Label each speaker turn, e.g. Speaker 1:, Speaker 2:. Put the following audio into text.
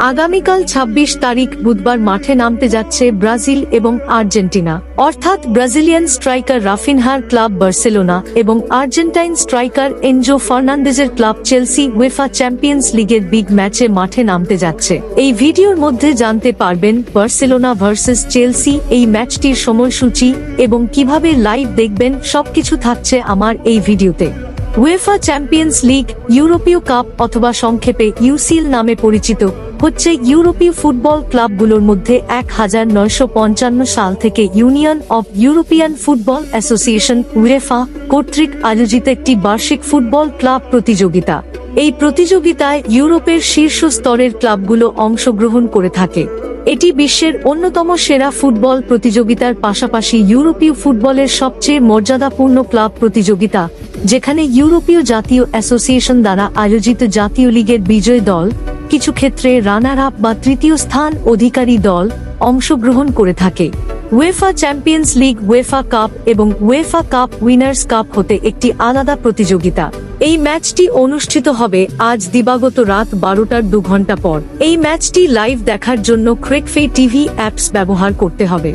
Speaker 1: আগামীকাল ২৬ তারিখ বুধবার মাঠে নামতে যাচ্ছে ব্রাজিল এবং আর্জেন্টিনা, অর্থাৎ ব্রাজিলিয়ান স্ট্রাইকার রাফিনহার ক্লাব বার্সেলোনা এবং আর্জেন্টাইন স্ট্রাইকার এনজো ফার্নান্দেজের ক্লাব চেলসি উয়েফা চ্যাম্পিয়ন্স লিগের বিগ ম্যাচে মাঠে নামতে যাচ্ছে। এই ভিডিওর মধ্যে জানতে পারবেন বার্সেলোনা ভার্সেস চেলসি এই ম্যাচটির সময়সূচি এবং কিভাবে লাইভ দেখবেন, সবকিছু থাকছে আমার এই ভিডিওতে। উয়েফা চ্যাম্পিয়ন্স লিগ ইউরোপীয় কাপ অথবা সংক্ষেপে ইউসিএল নামে পরিচিত হচ্ছে ইউরোপীয় ফুটবল ক্লাবগুলোর মধ্যে 1955 সাল থেকে union of European football association UEFA কর্তৃক আয়োজিত একটি বার্ষিক ফুটবল ক্লাব প্রতিযোগিতা। এই প্রতিযোগিতায় ইউরোপের শীর্ষ স্তরের ক্লাবগুলো অংশগ্রহণ করে থাকে। এটি বিশ্বের অন্যতম সেরা ফুটবল প্রতিযোগিতার পাশাপাশি ইউরোপীয় ফুটবলের সবচেয়ে মর্যাদাপূর্ণ ক্লাব প্রতিযোগিতা, যেখানে ইউরোপীয় জাতীয় অ্যাসোসিয়েশন দ্বারা আয়োজিত জাতীয় লিগের বিজয়ী দল, কিছু ক্ষেত্রে রানার আপ বা তৃতীয় স্থান অধিকারী দল অংশগ্রহণ করে থাকে। UEFA champions league, UEFA cup এবং উয়েফা কাপ উইনার্স কাপ হতে একটি আলাদা প্রতিযোগিতা। এই ম্যাচটি অনুষ্ঠিত হবে আজ দিবাগত রাত 12টার 2 ঘন্টা পর। এই ম্যাচটি লাইভ দেখার জন্য ক্রেকফে টিভি অ্যাপস ব্যবহার করতে হবে।